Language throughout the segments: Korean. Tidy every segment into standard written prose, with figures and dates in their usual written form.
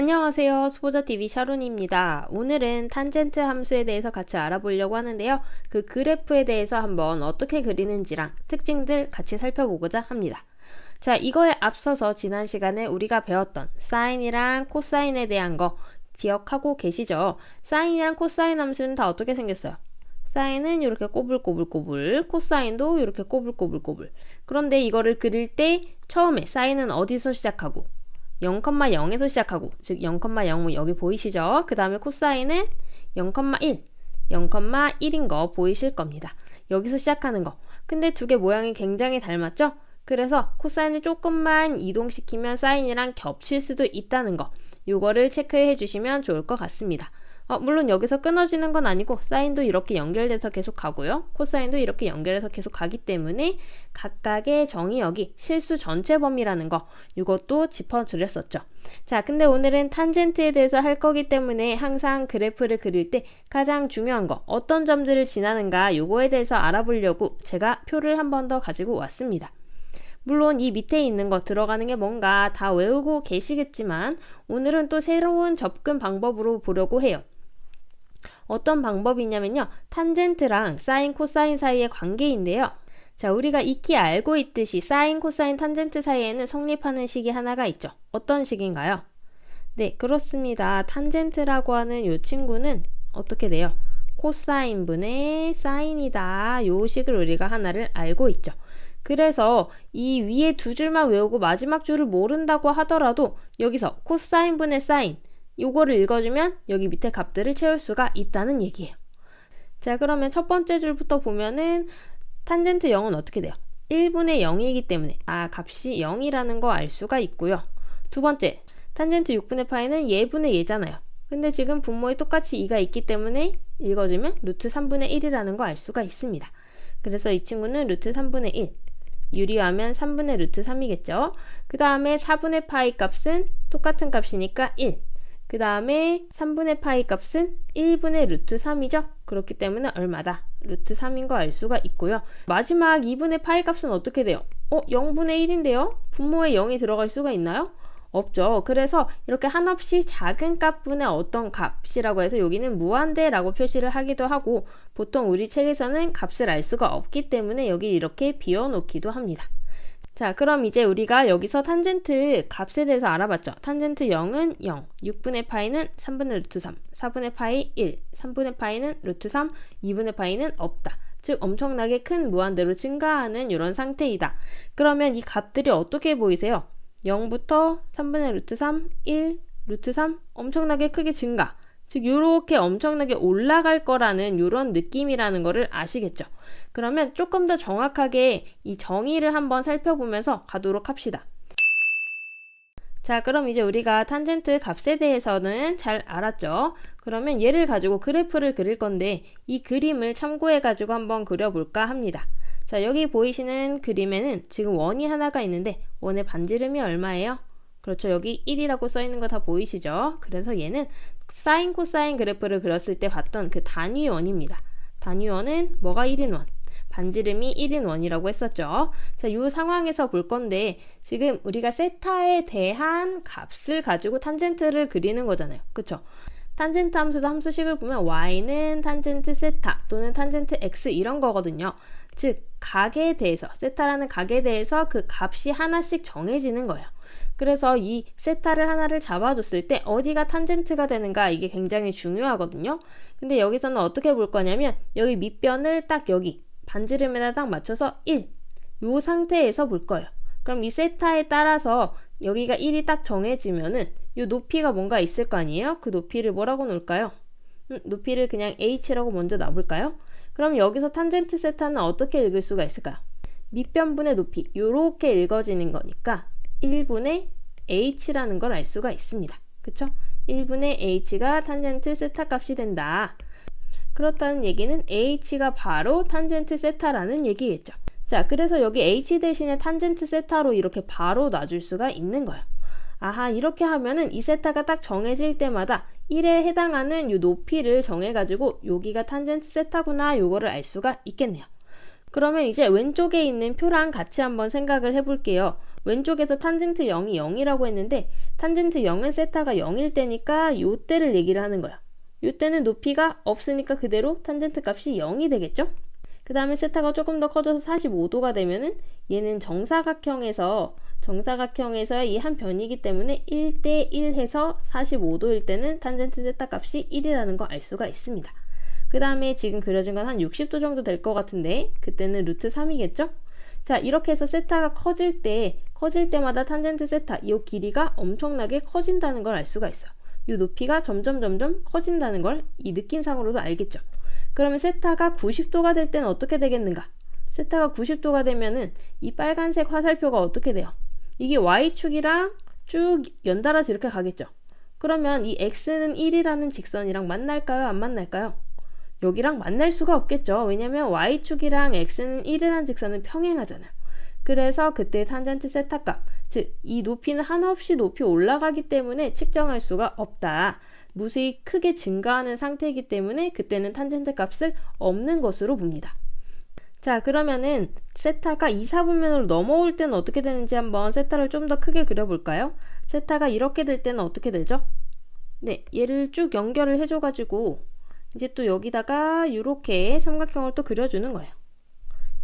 안녕하세요. 수보자TV 샤론입니다. 오늘은 탄젠트 함수에 대해서 같이 알아보려고 하는데요. 그 그래프에 대해서 한번 어떻게 그리는지랑 특징들 같이 살펴보고자 합니다. 자, 이거에 앞서서 지난 시간에 우리가 배웠던 사인이랑 코사인에 대한 거 기억하고 계시죠? 사인이랑 코사인 함수는 다 어떻게 생겼어요? 사인은 이렇게 꼬불꼬불꼬불, 코사인도 이렇게 꼬불꼬불꼬불. 그런데 이거를 그릴 때 처음에 사인은 어디서 시작하고 0,0에서 시작하고, 즉 0,0 여기 보이시죠? 그 다음에 코사인은 0,1, 0,1인 거 보이실 겁니다. 여기서 시작하는 거. 근데 두 개 모양이 굉장히 닮았죠? 그래서 코사인을 조금만 이동시키면 사인이랑 겹칠 수도 있다는 거. 요거를 체크해 주시면 좋을 것 같습니다. 물론 여기서 끊어지는 건 아니고 사인도 이렇게 연결돼서 계속 가고요. 코사인도 이렇게 연결해서 계속 가기 때문에 각각의 정의역이 실수 전체 범위라는 거 이것도 짚어드렸었죠. 자, 근데 오늘은 탄젠트에 대해서 할 거기 때문에 항상 그래프를 그릴 때 가장 중요한 거 어떤 점들을 지나는가 요거에 대해서 알아보려고 제가 표를 한 번 더 가지고 왔습니다. 물론 이 밑에 있는 거 들어가는 게 뭔가 다 외우고 계시겠지만 오늘은 또 새로운 접근 방법으로 보려고 해요. 어떤 방법이냐면요. 탄젠트랑 사인, 코사인 사이의 관계인데요. 자, 우리가 익히 알고 있듯이 사인, 코사인, 탄젠트 사이에는 성립하는 식이 하나가 있죠. 어떤 식인가요? 네, 그렇습니다. 탄젠트라고 하는 이 친구는 어떻게 돼요? 코사인분의 사인이다. 요 식을 우리가 하나를 알고 있죠. 그래서 이 위에 두 줄만 외우고 마지막 줄을 모른다고 하더라도 여기서 코사인분의 사인 요거를 읽어주면 여기 밑에 값들을 채울 수가 있다는 얘기예요. 자, 그러면 첫 번째 줄부터 보면은 탄젠트 0은 어떻게 돼요? 1분의 0이기 때문에 값이 0이라는 거 알 수가 있고요. 두 번째, 탄젠트 6분의 파이는 예분의 예잖아요. 근데 지금 분모에 똑같이 2가 있기 때문에 읽어주면 루트 3분의 1이라는 거 알 수가 있습니다. 그래서 이 친구는 루트 3분의 1, 유리하면 3분의 루트 3이겠죠. 그 다음에 4분의 파이 값은 똑같은 값이니까 1. 그 다음에 3분의 파이 값은 1분의 루트 3이죠. 그렇기 때문에 얼마다? 루트 3인 거 알 수가 있고요. 마지막 2분의 파이 값은 어떻게 돼요? 0분의 1인데요? 분모에 0이 들어갈 수가 있나요? 없죠. 그래서 이렇게 한없이 작은 값분의 어떤 값이라고 해서 여기는 무한대라고 표시를 하기도 하고 보통 우리 책에서는 값을 알 수가 없기 때문에 여기 이렇게 비워놓기도 합니다. 자, 그럼 이제 우리가 여기서 탄젠트 값에 대해서 알아봤죠. 탄젠트 0은 0, 6분의 파이는 3분의 루트 3, 4분의 파이 1, 3분의 파이는 루트 3, 2분의 파이는 없다. 즉 엄청나게 큰 무한대로 증가하는 이런 상태이다. 그러면 이 값들이 어떻게 보이세요? 0부터 3분의 루트 3, 1, 루트 3 엄청나게 크게 증가. 즉 요렇게 엄청나게 올라갈 거라는 요런 느낌이라는 거를 아시겠죠? 그러면 조금 더 정확하게 이 정의를 한번 살펴보면서 가도록 합시다. 자, 그럼 이제 우리가 탄젠트 값에 대해서는 잘 알았죠? 그러면 얘를 가지고 그래프를 그릴 건데 이 그림을 참고해 가지고 한번 그려볼까 합니다. 자, 여기 보이시는 그림에는 지금 원이 하나가 있는데 원의 반지름이 얼마예요? 그렇죠. 여기 1이라고 써있는 거 다 보이시죠? 그래서 얘는 사인, 코사인 그래프를 그렸을 때 봤던 그 단위원입니다. 단위원은 뭐가 1인 원? 반지름이 1인 원이라고 했었죠. 자, 이 상황에서 볼 건데 지금 우리가 세타에 대한 값을 가지고 탄젠트를 그리는 거잖아요. 그쵸? 탄젠트 함수도 함수식을 보면 y는 탄젠트 세타 또는 탄젠트 x 이런 거거든요. 즉 각에 대해서 세타라는 각에 대해서 그 값이 하나씩 정해지는 거예요. 그래서 이 세타를 하나를 잡아줬을 때 어디가 탄젠트가 되는가 이게 굉장히 중요하거든요. 근데 여기서는 어떻게 볼 거냐면 여기 밑변을 딱 여기 반지름에다 딱 맞춰서 1 요 상태에서 볼 거예요. 그럼 이 세타에 따라서 여기가 1이 딱 정해지면은 요 높이가 뭔가 있을 거 아니에요? 그 높이를 뭐라고 놓을까요? 높이를 그냥 h라고 먼저 놔볼까요? 그럼 여기서 탄젠트 세타는 어떻게 읽을 수가 있을까요? 밑변분의 높이 요렇게 읽어지는 거니까 1분의 h라는 걸 알 수가 있습니다. 그쵸? 1분의 h가 탄젠트 세타 값이 된다. 그렇다는 얘기는 h가 바로 탄젠트 세타라는 얘기겠죠. 자, 그래서 여기 h 대신에 탄젠트 세타로 이렇게 바로 놔줄 수가 있는 거예요. 아하, 이렇게 하면은 이 세타가 딱 정해질 때마다 1에 해당하는 요 높이를 정해가지고 여기가 탄젠트 세타구나 요거를 알 수가 있겠네요. 그러면 이제 왼쪽에 있는 표랑 같이 한번 생각을 해볼게요. 왼쪽에서 탄젠트 0이 0이라고 했는데 탄젠트 0은 세타가 0일 때니까 요 때를 얘기를 하는 거야. 요 때는 높이가 없으니까 그대로 탄젠트 값이 0이 되겠죠? 그 다음에 세타가 조금 더 커져서 45도가 되면은 얘는 정사각형에서의 이 한 변이기 때문에 1대1 해서 45도일 때는 탄젠트 세타 값이 1이라는 거 알 수가 있습니다. 그 다음에 지금 그려진 건 한 60도 정도 될 것 같은데 그때는 루트 3이겠죠? 자, 이렇게 해서 세타가 커질 때마다 탄젠트 세타 이 길이가 엄청나게 커진다는 걸 알 수가 있어요. 이 높이가 점점 커진다는 걸 이 느낌상으로도 알겠죠? 그러면 세타가 90도가 될 때는 어떻게 되겠는가? 세타가 90도가 되면은 이 빨간색 화살표가 어떻게 돼요? 이게 Y축이랑 쭉 연달아서 이렇게 가겠죠? 그러면 이 X는 1이라는 직선이랑 만날까요? 안 만날까요? 여기랑 만날 수가 없겠죠. 왜냐면 Y축이랑 X는 1이라는 직선은 평행하잖아요. 그래서 그때 탄젠트 세타 값, 즉 이 높이는 한없이 높이 올라가기 때문에 측정할 수가 없다. 무수히 크게 증가하는 상태이기 때문에 그때는 탄젠트 값을 없는 것으로 봅니다. 자, 그러면은 세타가 2, 4분면으로 넘어올 때는 어떻게 되는지 한번 세타를 좀 더 크게 그려볼까요? 세타가 이렇게 될 때는 어떻게 되죠? 네, 얘를 쭉 연결을 해줘가지고 이제 또 여기다가 이렇게 삼각형을 또 그려주는 거예요.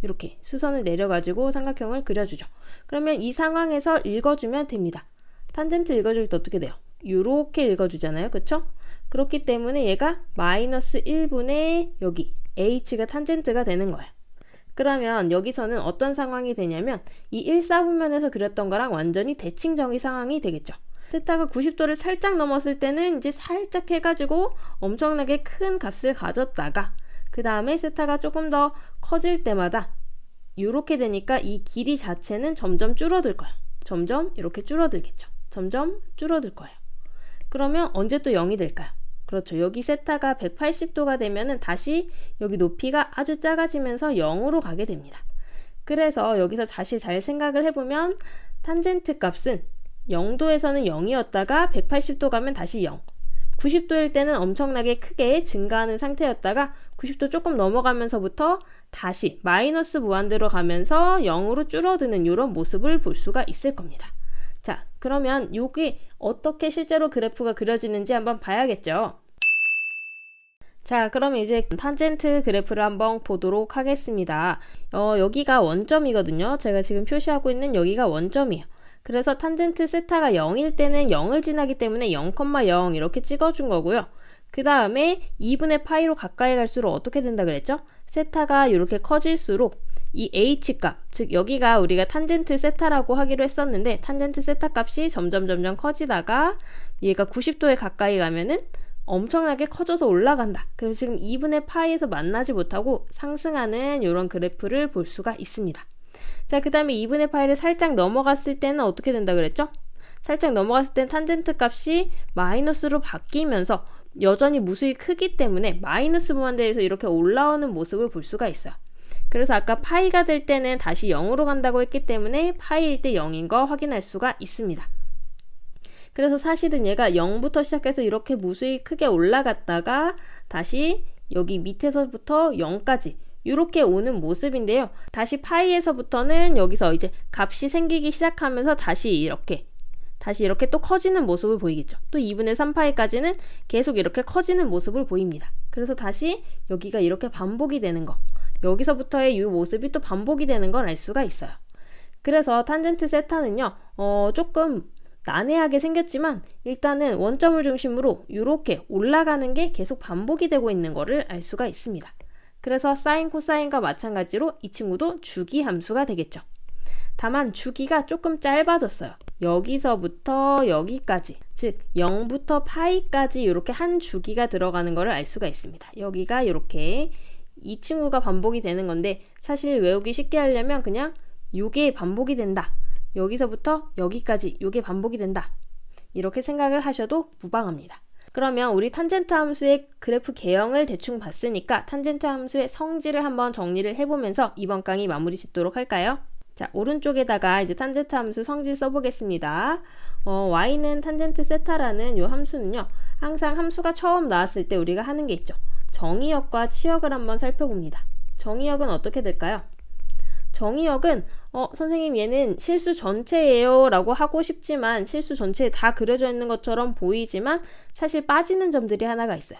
이렇게 수선을 내려가지고 삼각형을 그려주죠. 그러면 이 상황에서 읽어주면 됩니다. 탄젠트 읽어줄 때 어떻게 돼요? 이렇게 읽어주잖아요. 그쵸? 그렇기 때문에 얘가 마이너스 1분의 여기 h가 탄젠트가 되는 거예요. 그러면 여기서는 어떤 상황이 되냐면 이 1, 4분면에서 그렸던 거랑 완전히 대칭정의 상황이 되겠죠. 세타가 90도를 살짝 넘었을 때는 이제 살짝 해가지고 엄청나게 큰 값을 가졌다가 그 다음에 세타가 조금 더 커질 때마다 이렇게 되니까 이 길이 자체는 점점 줄어들 거예요. 점점 이렇게 줄어들겠죠. 점점 줄어들 거예요. 그러면 언제 또 0이 될까요? 그렇죠. 여기 세타가 180도가 되면은 다시 여기 높이가 아주 작아지면서 0으로 가게 됩니다. 그래서 여기서 다시 잘 생각을 해보면 탄젠트 값은 0도에서는 0이었다가 180도 가면 다시 0. 90도일 때는 엄청나게 크게 증가하는 상태였다가 90도 조금 넘어가면서부터 다시 마이너스 무한대로 가면서 0으로 줄어드는 이런 모습을 볼 수가 있을 겁니다. 자, 그러면 이게 어떻게 실제로 그래프가 그려지는지 한번 봐야겠죠. 자, 그러면 이제 탄젠트 그래프를 한번 보도록 하겠습니다. 여기가 원점이거든요. 제가 지금 표시하고 있는 여기가 원점이에요. 그래서 탄젠트 세타가 0일 때는 0을 지나기 때문에 0,0 이렇게 찍어준 거고요. 그 다음에 2분의 파이로 가까이 갈수록 어떻게 된다 그랬죠? 세타가 이렇게 커질수록 이 h값, 즉 여기가 우리가 탄젠트 세타라고 하기로 했었는데 탄젠트 세타 값이 점점 커지다가 얘가 90도에 가까이 가면은 엄청나게 커져서 올라간다. 그래서 지금 2분의 파이에서 만나지 못하고 상승하는 이런 그래프를 볼 수가 있습니다. 자, 그 다음에 2분의 파이를 살짝 넘어갔을 때는 어떻게 된다 그랬죠? 살짝 넘어갔을 땐 탄젠트 값이 마이너스로 바뀌면서 여전히 무수히 크기 때문에 마이너스 무한대에서 이렇게 올라오는 모습을 볼 수가 있어요. 그래서 아까 파이가 될 때는 다시 0으로 간다고 했기 때문에 파이일 때 0인 거 확인할 수가 있습니다. 그래서 사실은 얘가 0부터 시작해서 이렇게 무수히 크게 올라갔다가 다시 여기 밑에서부터 0까지 이렇게 오는 모습인데요. 다시 파이에서부터는 여기서 이제 값이 생기기 시작하면서 다시 이렇게 또 커지는 모습을 보이겠죠. 또 2분의 3파이까지는 계속 이렇게 커지는 모습을 보입니다. 그래서 다시 여기가 이렇게 반복이 되는 거. 여기서부터의 이 모습이 또 반복이 되는 걸 알 수가 있어요. 그래서 탄젠트 세타는요. 조금 난해하게 생겼지만 일단은 원점을 중심으로 이렇게 올라가는 게 계속 반복이 되고 있는 거를 알 수가 있습니다. 그래서 사인, 코사인과 마찬가지로 이 친구도 주기 함수가 되겠죠. 다만 주기가 조금 짧아졌어요. 여기서부터 여기까지, 즉 0부터 파이까지 이렇게 한 주기가 들어가는 것을 알 수가 있습니다. 여기가 이렇게 이 친구가 반복이 되는 건데 사실 외우기 쉽게 하려면 그냥 요게 반복이 된다. 여기서부터 여기까지 요게 반복이 된다. 이렇게 생각을 하셔도 무방합니다. 그러면 우리 탄젠트 함수의 그래프 개형을 대충 봤으니까 탄젠트 함수의 성질을 한번 정리를 해보면서 이번 강의 마무리 짓도록 할까요? 자, 오른쪽에다가 이제 탄젠트 함수 성질 써보겠습니다. y는 탄젠트 세타라는 요 함수는요. 항상 함수가 처음 나왔을 때 우리가 하는 게 있죠. 정의역과 치역을 한번 살펴봅니다. 정의역은 어떻게 될까요? 정의역은 선생님 얘는 실수 전체예요 라고 하고 싶지만 실수 전체에 다 그려져 있는 것처럼 보이지만 사실 빠지는 점들이 하나가 있어요.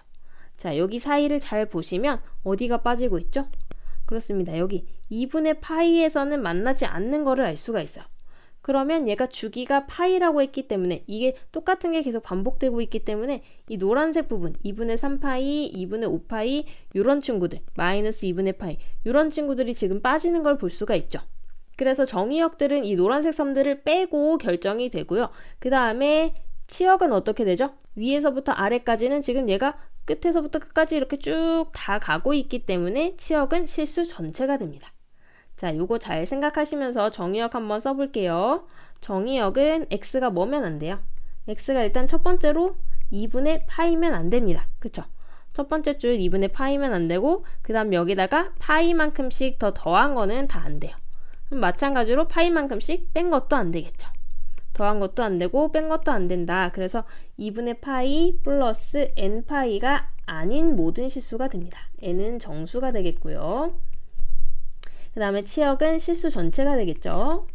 자, 여기 사이를 잘 보시면 어디가 빠지고 있죠? 그렇습니다. 여기 2분의 파이에서는 만나지 않는 거를 알 수가 있어요. 그러면 얘가 주기가 파이라고 했기 때문에 이게 똑같은 게 계속 반복되고 있기 때문에 이 노란색 부분 2분의 3파이, 2분의 5파이 이런 친구들 마이너스 2분의 파이 이런 친구들이 지금 빠지는 걸 볼 수가 있죠. 그래서 정의역들은 이 노란색 섬들을 빼고 결정이 되고요. 그 다음에 치역은 어떻게 되죠? 위에서부터 아래까지는 지금 얘가 끝에서부터 끝까지 이렇게 쭉 다 가고 있기 때문에 치역은 실수 전체가 됩니다. 자, 요거 잘 생각하시면서 정의역 한번 써볼게요. 정의역은 x가 뭐면 안 돼요? x가 일단 첫 번째로 2분의 파이면 안 됩니다. 그쵸? 첫 번째 줄 2분의 파이면 안 되고 그 다음 여기다가 파이만큼씩 더 더한 거는 다 안 돼요. 그럼 마찬가지로 파이만큼씩 뺀 것도 안 되겠죠. 더한 것도 안 되고 뺀 것도 안 된다. 그래서 2분의 파이 플러스 n파이가 아닌 모든 실수가 됩니다. n은 정수가 되겠고요. 그 다음에 치역은 실수 전체가 되겠죠.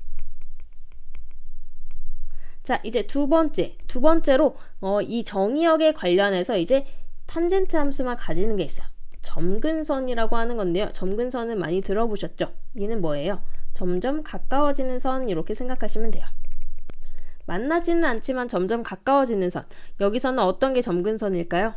자, 이제 두 번째로 이 정의역에 관련해서 이제 탄젠트 함수만 가지는 게 있어요. 점근선이라고 하는 건데요. 점근선은 많이 들어보셨죠? 얘는 뭐예요? 점점 가까워지는 선 이렇게 생각하시면 돼요. 만나지는 않지만 점점 가까워지는 선. 여기서는 어떤 게 점근선일까요?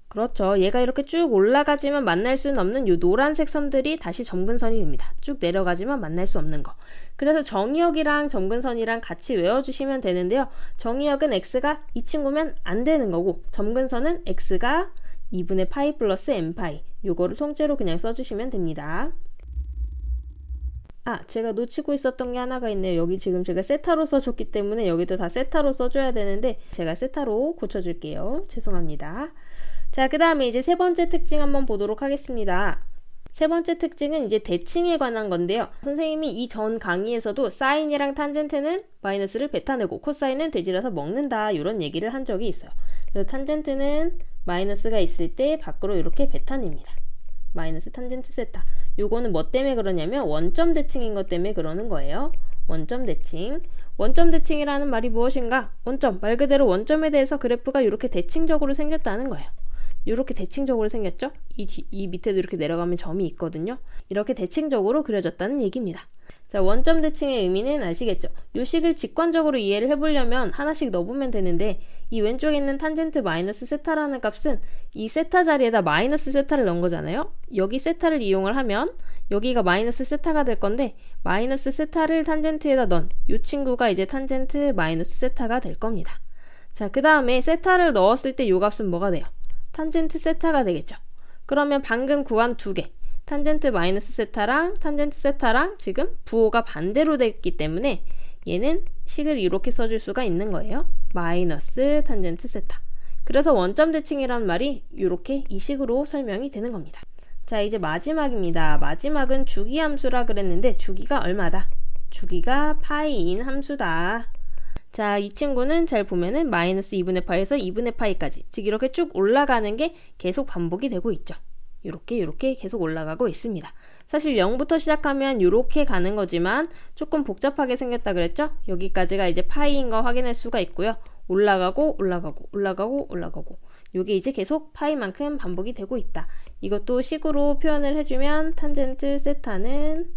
그렇죠. 얘가 이렇게 쭉 올라가지만 만날 수는 없는 이 노란색 선들이 다시 점근선이 됩니다. 쭉 내려가지만 만날 수 없는 거. 그래서 정의역이랑 점근선이랑 같이 외워주시면 되는데요. 정의역은 x가 이 친구면 안 되는 거고 점근선은 x가 2분의 파이 플러스 n파이 요거를 통째로 그냥 써주시면 됩니다. 아, 제가 놓치고 있었던 게 하나가 있네요. 여기 지금 제가 세타로 써줬기 때문에 여기도 다 세타로 써줘야 되는데 제가 세타로 고쳐줄게요. 죄송합니다. 자, 그 다음에 이제 세 번째 특징 한번 보도록 하겠습니다. 세 번째 특징은 이제 대칭에 관한 건데요. 선생님이 이 전 강의에서도 사인이랑 탄젠트는 마이너스를 뱉어내고 코사인은 되질러서 먹는다 이런 얘기를 한 적이 있어요. 그래서 탄젠트는 마이너스가 있을 때 밖으로 이렇게 뱉어냅니다. 마이너스 탄젠트 세타. 요거는 뭐 때문에 그러냐면 원점 대칭인 것 때문에 그러는 거예요. 원점 대칭. 원점 대칭이라는 말이 무엇인가? 원점, 말 그대로 원점에 대해서 그래프가 이렇게 대칭적으로 생겼다는 거예요. 이렇게 대칭적으로 생겼죠? 이 밑에도 이렇게 내려가면 점이 있거든요. 이렇게 대칭적으로 그려졌다는 얘기입니다. 자, 원점 대칭의 의미는 아시겠죠? 요 식을 직관적으로 이해를 해보려면 하나씩 넣어보면 되는데 이 왼쪽에 있는 탄젠트 마이너스 세타라는 값은 이 세타 자리에다 마이너스 세타를 넣은 거잖아요. 여기 세타를 이용을 하면 여기가 마이너스 세타가 될 건데 마이너스 세타를 탄젠트에다 넣은 이 친구가 이제 탄젠트 마이너스 세타가 될 겁니다. 자, 그 다음에 세타를 넣었을 때 이 값은 뭐가 돼요? 탄젠트 세타가 되겠죠. 그러면 방금 구한 두 개 탄젠트 마이너스 세타랑 탄젠트 세타랑 지금 부호가 반대로 됐기 때문에 얘는 식을 이렇게 써줄 수가 있는 거예요. 마이너스 탄젠트 세타. 그래서 원점 대칭이란 말이 이렇게 이 식으로 설명이 되는 겁니다. 자, 이제 마지막입니다. 마지막은 주기함수라 그랬는데 주기가 얼마다? 주기가 파이인 함수다. 자, 이 친구는 잘 보면은 마이너스 2분의 파이에서 2분의 파이까지 즉 이렇게 쭉 올라가는 게 계속 반복이 되고 있죠. 이렇게 계속 올라가고 있습니다. 사실 0부터 시작하면 이렇게 가는 거지만 조금 복잡하게 생겼다 그랬죠? 여기까지가 이제 파이인 거 확인할 수가 있고요. 올라가고 올라가고 올라가고 올라가고 이게 이제 계속 파이만큼 반복이 되고 있다. 이것도 식으로 표현을 해주면 탄젠트 세타는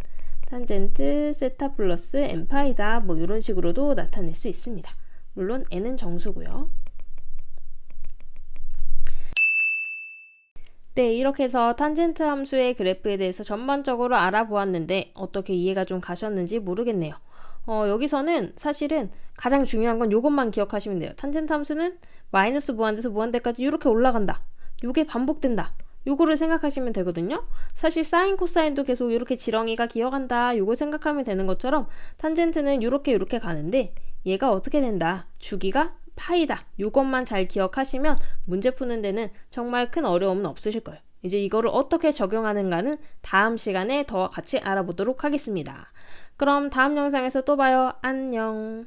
탄젠트 세타 플러스 n파이다. 뭐 이런 식으로도 나타낼 수 있습니다. 물론 n은 정수고요. 네, 이렇게 해서 탄젠트 함수의 그래프에 대해서 전반적으로 알아보았는데 어떻게 이해가 좀 가셨는지 모르겠네요. 여기서는 사실은 가장 중요한 건 이것만 기억하시면 돼요. 탄젠트 함수는 마이너스 무한대에서 무한대까지 이렇게 올라간다. 이게 반복된다. 요거를 생각하시면 되거든요. 사실 사인 코사인도 계속 이렇게 지렁이가 기어간다. 요거 생각하면 되는 것처럼 탄젠트는 이렇게 가는데 얘가 어떻게 된다. 주기가 파이다. 요것만 잘 기억하시면 문제 푸는 데는 정말 큰 어려움은 없으실 거예요. 이제 이거를 어떻게 적용하는가는 다음 시간에 더 같이 알아보도록 하겠습니다. 그럼 다음 영상에서 또 봐요. 안녕.